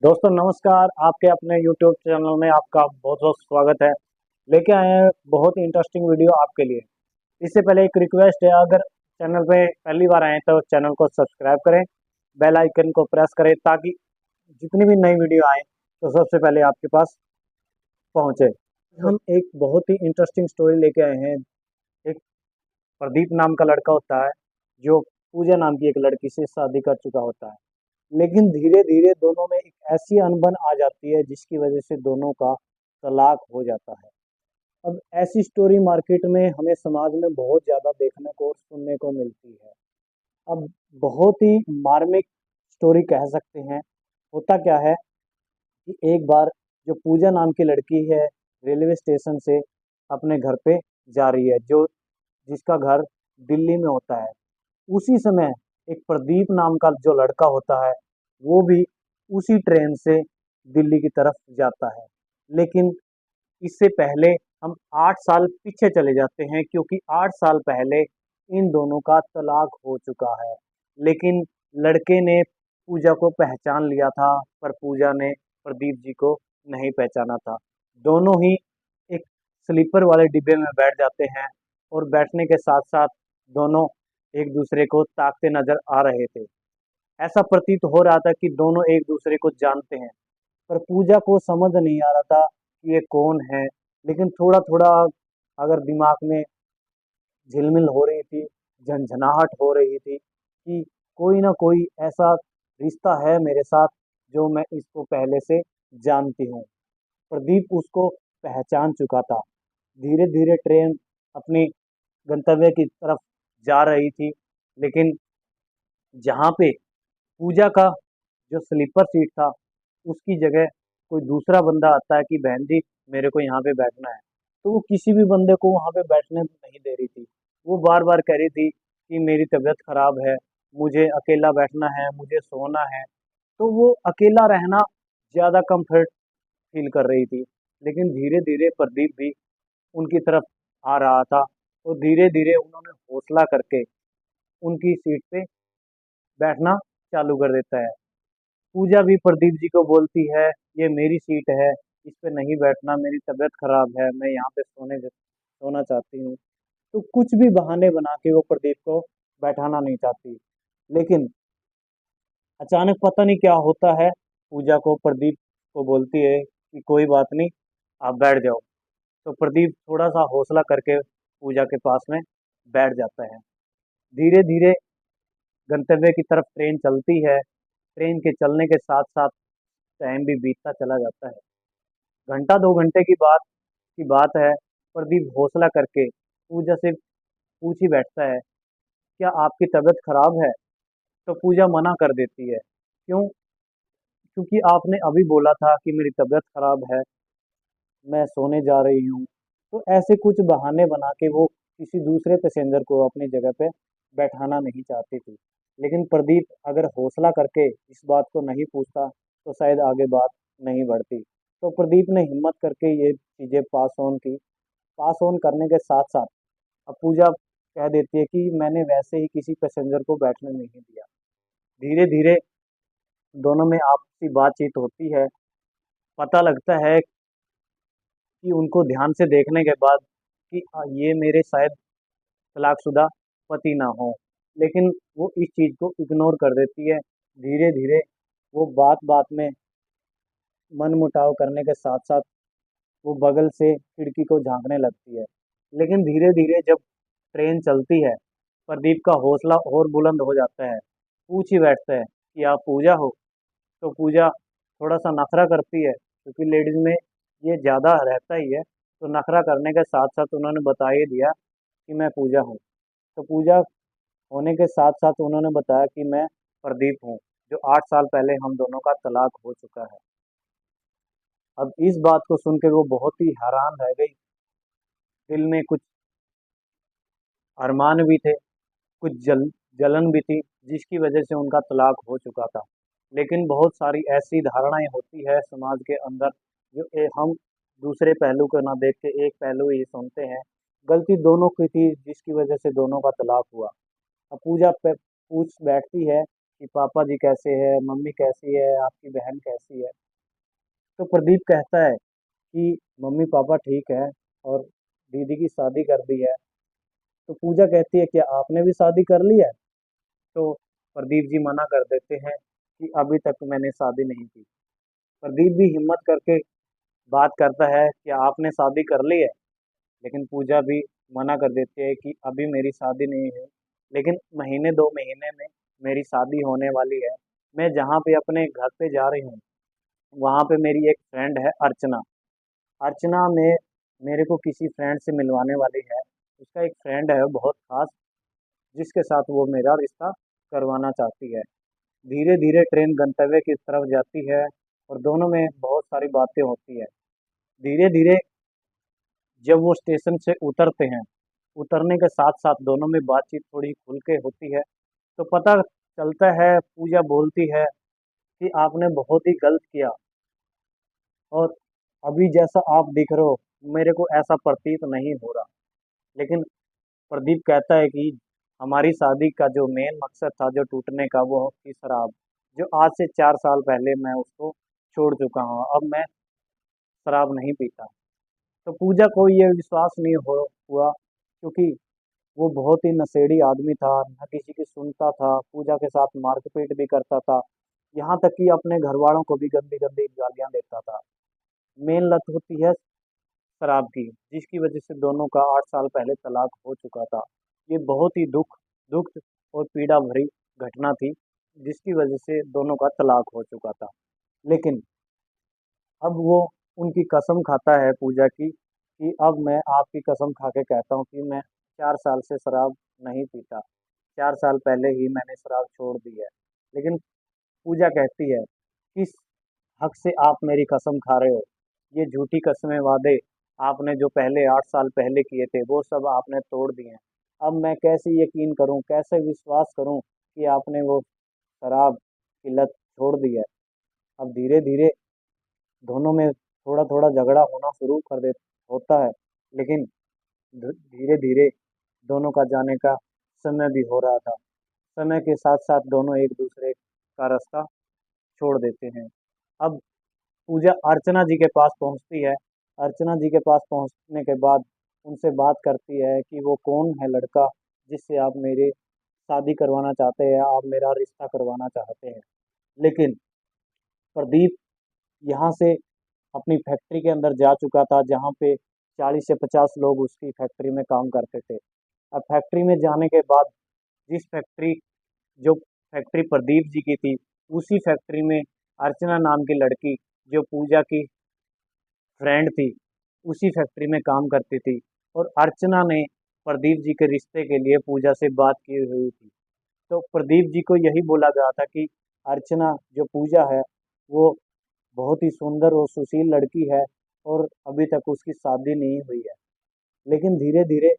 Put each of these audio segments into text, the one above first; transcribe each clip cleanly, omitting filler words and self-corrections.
दोस्तों नमस्कार। आपके अपने YouTube चैनल में आपका बहुत बहुत स्वागत है। लेके आए हैं बहुत ही इंटरेस्टिंग वीडियो आपके लिए। इससे पहले एक रिक्वेस्ट है, अगर चैनल पे पहली बार आए तो चैनल को सब्सक्राइब करें, बेल आइकन को प्रेस करें ताकि जितनी भी नई वीडियो आए तो सबसे पहले आपके पास पहुंचे। हम एक बहुत ही इंटरेस्टिंग स्टोरी लेके आए हैं। एक प्रदीप नाम का लड़का होता है जो पूजा नाम की एक लड़की से शादी कर चुका होता है, लेकिन धीरे धीरे दोनों में एक ऐसी अनबन आ जाती है जिसकी वजह से दोनों का तलाक हो जाता है। अब ऐसी स्टोरी मार्केट में हमें समाज में बहुत ज़्यादा देखने को और सुनने को मिलती है। अब बहुत ही मार्मिक स्टोरी कह सकते हैं। होता क्या है कि एक बार जो पूजा नाम की लड़की है रेलवे स्टेशन से अपने घर पे जा रही है, जो जिसका घर दिल्ली में होता है। उसी समय एक प्रदीप नाम का जो लड़का होता है वो भी उसी ट्रेन से दिल्ली की तरफ जाता है। लेकिन इससे पहले हम 8 साल पीछे चले जाते हैं, क्योंकि 8 साल पहले इन दोनों का तलाक हो चुका है। लेकिन लड़के ने पूजा को पहचान लिया था, पर पूजा ने प्रदीप जी को नहीं पहचाना था। दोनों ही एक स्लीपर वाले डिब्बे में बैठ जाते हैं और बैठने के साथ साथ दोनों एक दूसरे को ताकते नजर आ रहे थे। ऐसा प्रतीत हो रहा था कि दोनों एक दूसरे को जानते हैं, पर पूजा को समझ नहीं आ रहा था कि ये कौन है। लेकिन थोड़ा थोड़ा अगर दिमाग में झिलमिल हो रही थी, झंझनाहट हो रही थी कि कोई ना कोई ऐसा रिश्ता है मेरे साथ जो मैं इसको पहले से जानती हूँ। प्रदीप उसको पहचान चुका था। धीरे धीरे ट्रेन अपनी गंतव्य की तरफ जा रही थी, लेकिन जहाँ पे पूजा का जो स्लीपर सीट था उसकी जगह कोई दूसरा बंदा आता है कि बहन जी मेरे को यहाँ पे बैठना है। तो वो किसी भी बंदे को वहाँ पे बैठने नहीं दे रही थी। वो बार बार कह रही थी कि मेरी तबीयत खराब है, मुझे अकेला बैठना है, मुझे सोना है। तो वो अकेला रहना ज़्यादा कंफर्ट फील कर रही थी। लेकिन धीरे धीरे प्रदीप भी उनकी तरफ आ रहा था और धीरे धीरे उन्होंने हौसला करके उनकी सीट पे बैठना चालू कर देता है। पूजा भी प्रदीप जी को बोलती है ये मेरी सीट है, इस पे नहीं बैठना, मेरी तबीयत खराब है, मैं यहाँ पे सोना चाहती हूँ। तो कुछ भी बहाने बना के वो प्रदीप को बैठाना नहीं चाहती। लेकिन अचानक पता नहीं क्या होता है, पूजा को प्रदीप को बोलती है कि कोई बात नहीं, आप बैठ जाओ। तो प्रदीप थोड़ा सा हौसला करके पूजा के पास में बैठ जाता है। धीरे धीरे गंतव्य की तरफ ट्रेन चलती है। ट्रेन के चलने के साथ साथ टाइम भी बीतता चला जाता है। घंटा 2 घंटे की बात है। प्रदीप हौसला करके पूजा से पूछ ही बैठता है, क्या आपकी तबीयत खराब है? तो पूजा मना कर देती है। क्यों? क्योंकि आपने अभी बोला था कि मेरी तबीयत खराब है, मैं सोने जा रही हूँ। तो ऐसे कुछ बहाने बना के वो किसी दूसरे पैसेंजर को अपनी जगह पे बैठाना नहीं चाहती थी। लेकिन प्रदीप अगर हौसला करके इस बात को नहीं पूछता तो शायद आगे बात नहीं बढ़ती। तो प्रदीप ने हिम्मत करके ये चीज़ें पास ऑन की। पास ऑन करने के साथ साथ अब पूजा कह देती है कि मैंने वैसे ही किसी पैसेंजर को बैठने नहीं दिया। धीरे धीरे दोनों में आपसी बातचीत होती है। पता लगता है कि उनको ध्यान से देखने के बाद कि ये मेरे शायद तलाकशुदा पति ना हो। लेकिन वो इस चीज़ को इग्नोर कर देती है। धीरे धीरे वो बात बात में मनमुटाव करने के साथ साथ वो बगल से खिड़की को झांकने लगती है। लेकिन धीरे धीरे जब ट्रेन चलती है, प्रदीप का हौसला और बुलंद हो जाता है। पूछ ही बैठता है कि आप पूजा हो? तो पूजा थोड़ा सा नखरा करती है, क्योंकि लेडीज में ये ज़्यादा रहता ही है। तो नखरा करने के साथ साथ उन्होंने बता ही दिया कि मैं पूजा हूँ। तो पूजा होने के साथ साथ उन्होंने बताया कि मैं प्रदीप हूँ, जो 8 साल पहले हम दोनों का तलाक हो चुका है। अब इस बात को सुन के वो बहुत ही हैरान रह गई। दिल में कुछ अरमान भी थे, कुछ जलन भी थी, जिसकी वजह से उनका तलाक हो चुका था। लेकिन बहुत सारी ऐसी धारणाएं होती है समाज के अंदर जो हम दूसरे पहलू को ना देख के एक पहलू ही सुनते हैं। गलती दोनों की थी जिसकी वजह से दोनों का तलाक हुआ। अब पूजा पे पूछ बैठती है कि पापा जी कैसे हैं, मम्मी कैसी है, आपकी बहन कैसी है। तो प्रदीप कहता है कि मम्मी पापा ठीक है और दीदी की शादी कर दी है। तो पूजा कहती है कि आपने भी शादी कर ली है। तो प्रदीप जी मना कर देते हैं कि अभी तक मैंने शादी नहीं की। प्रदीप भी हिम्मत करके बात करता है कि आपने शादी कर ली है। लेकिन पूजा भी मना कर देती है कि अभी मेरी शादी नहीं है, लेकिन महीने 2 महीने में मेरी शादी होने वाली है। मैं जहाँ पे अपने घर पे जा रही हूँ, वहाँ पे मेरी एक फ्रेंड है अर्चना। अर्चना में मेरे को किसी फ्रेंड से मिलवाने वाली है। उसका एक फ्रेंड है बहुत खास, जिसके साथ वो मेरा रिश्ता करवाना चाहती है। धीरे धीरे ट्रेन गंतव्य की तरफ जाती है और दोनों में बहुत सारी बातें होती है। धीरे धीरे जब वो स्टेशन से उतरते हैं, उतरने के साथ साथ दोनों में बातचीत थोड़ी खुल के होती है। तो पता चलता है, पूजा बोलती है कि आपने बहुत ही गलत किया और अभी जैसा आप दिख रहे हो, मेरे को ऐसा प्रतीत नहीं हो रहा। लेकिन प्रदीप कहता है कि हमारी शादी का जो मेन मकसद था, जो टूटने का, वो थी शराब। जो आज से 4 साल पहले मैं उसको छोड़ चुका हूँ। अब मैं शराब नहीं पीता। तो पूजा को ये विश्वास नहीं हुआ, क्योंकि वो बहुत ही नशेड़ी आदमी था, न किसी की सुनता था, पूजा के साथ मारपीट भी करता था, यहाँ तक कि अपने घर वालों को भी गंदी गंदी गालियां देता था। मेन लत होती है शराब की, जिसकी वजह से दोनों का 8 साल पहले तलाक हो चुका था। ये बहुत ही दुख और पीड़ा भरी घटना थी, जिसकी वजह से दोनों का तलाक हो चुका था। लेकिन अब वो उनकी कसम खाता है पूजा की, कि अब मैं आपकी कसम खा के कहता हूँ कि मैं 4 साल से शराब नहीं पीता। 4 साल पहले ही मैंने शराब छोड़ दी है। लेकिन पूजा कहती है, किस हक से आप मेरी कसम खा रहे हो? ये झूठी कस्में वादे आपने जो पहले 8 साल पहले किए थे, वो सब आपने तोड़ दिए हैं। अब मैं कैसे यकीन करूं, कैसे विश्वास करूं कि आपने वो शराब की लत छोड़ दी है। अब धीरे धीरे दोनों में थोड़ा थोड़ा झगड़ा होना शुरू कर दे होता है। लेकिन धीरे धीरे दोनों का जाने का समय भी हो रहा था। समय के साथ साथ दोनों एक दूसरे का रास्ता छोड़ देते हैं। अब पूजा अर्चना जी के पास पहुंचती है। अर्चना जी के पास पहुंचने के बाद उनसे बात करती है कि वो कौन है लड़का जिससे आप मेरे शादी करवाना चाहते हैं, आप मेरा रिश्ता करवाना चाहते हैं। लेकिन प्रदीप यहाँ से अपनी फैक्ट्री के अंदर जा चुका था, जहाँ पे 40 से 50 लोग उसकी फैक्ट्री में काम करते थे। अब फैक्ट्री में जाने के बाद, जिस फैक्ट्री जो फैक्ट्री प्रदीप जी की थी, उसी फैक्ट्री में अर्चना नाम की लड़की, जो पूजा की फ्रेंड थी, उसी फैक्ट्री में काम करती थी। और अर्चना ने प्रदीप जी के रिश्ते के लिए पूजा से बात की हुई थी। तो प्रदीप जी को यही बोला गया था कि अर्चना जो पूजा है, वो बहुत ही सुंदर और सुशील लड़की है और अभी तक उसकी शादी नहीं हुई है। लेकिन धीरे धीरे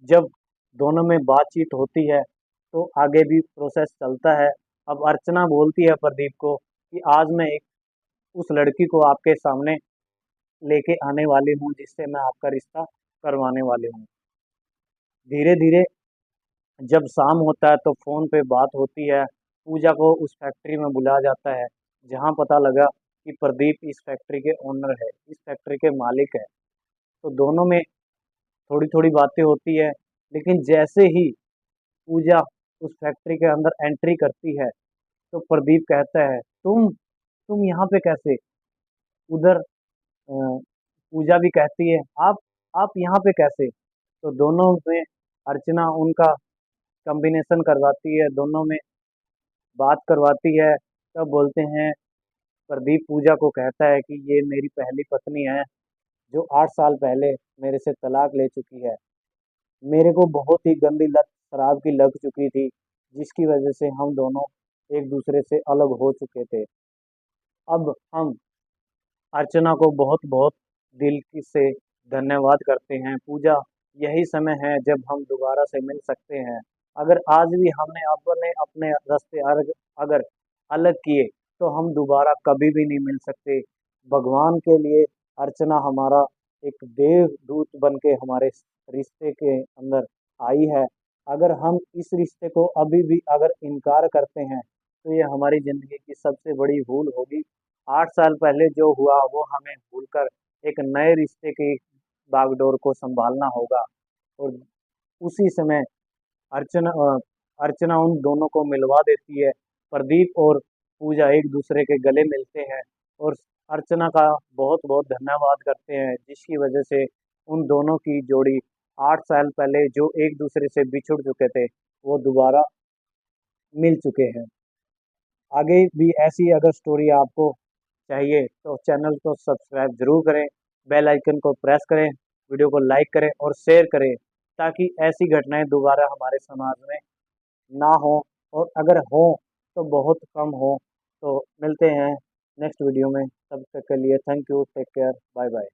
जब दोनों में बातचीत होती है, तो आगे भी प्रोसेस चलता है। अब अर्चना बोलती है प्रदीप को कि आज मैं एक उस लड़की को आपके सामने लेके आने वाली हूँ, जिससे मैं आपका रिश्ता करवाने वाली हूँ। धीरे धीरे जब शाम होता है तो फोन पे बात होती है। पूजा को उस फैक्ट्री में बुलाया जाता है, जहाँ पता लगा कि प्रदीप इस फैक्ट्री के ओनर है, इस फैक्ट्री के मालिक है। तो दोनों में थोड़ी थोड़ी बातें होती है। लेकिन जैसे ही पूजा उस फैक्ट्री के अंदर एंट्री करती है, तो प्रदीप कहता है, तुम यहाँ पे कैसे? उधर पूजा भी कहती है, आप यहाँ पे कैसे? तो दोनों में अर्चना उनका कॉम्बिनेशन करवाती है, दोनों में बात करवाती है। तब बोलते हैं, प्रदीप पूजा को कहता है कि ये मेरी पहली पत्नी है, जो 8 साल पहले मेरे से तलाक ले चुकी है। मेरे को बहुत ही गंदी लत शराब की लग चुकी थी, जिसकी वजह से हम दोनों एक दूसरे से अलग हो चुके थे। अब हम अर्चना को बहुत बहुत दिल से धन्यवाद करते हैं। पूजा, यही समय है जब हम दोबारा से मिल सकते हैं। अगर आज भी हमने अपने अपने रास्ते अगर अलग किए, तो हम दोबारा कभी भी नहीं मिल सकते। भगवान के लिए अर्चना हमारा एक देवदूत बन के हमारे रिश्ते के अंदर आई है। अगर हम इस रिश्ते को अभी भी अगर इनकार करते हैं तो ये हमारी ज़िंदगी की सबसे बड़ी भूल होगी। 8 साल पहले जो हुआ वो हमें भूलकर एक नए रिश्ते की बागडोर को सँभालना होगा। और उसी समय अर्चना अर्चना उन दोनों को मिलवा देती है। प्रदीप और पूजा एक दूसरे के गले मिलते हैं और अर्चना का बहुत बहुत धन्यवाद करते हैं, जिसकी वजह से उन दोनों की जोड़ी 8 साल पहले जो एक दूसरे से बिछुड़ चुके थे वो दोबारा मिल चुके हैं। आगे भी ऐसी अगर स्टोरी आपको चाहिए तो चैनल को सब्सक्राइब जरूर करें, बेल आइकन को प्रेस करें, वीडियो को लाइक करें और शेयर करें, ताकि ऐसी घटनाएं दोबारा हमारे समाज में ना हो, और अगर हो तो बहुत कम हो। तो मिलते हैं नेक्स्ट वीडियो में, तब तक के लिए thank you, take care, bye bye.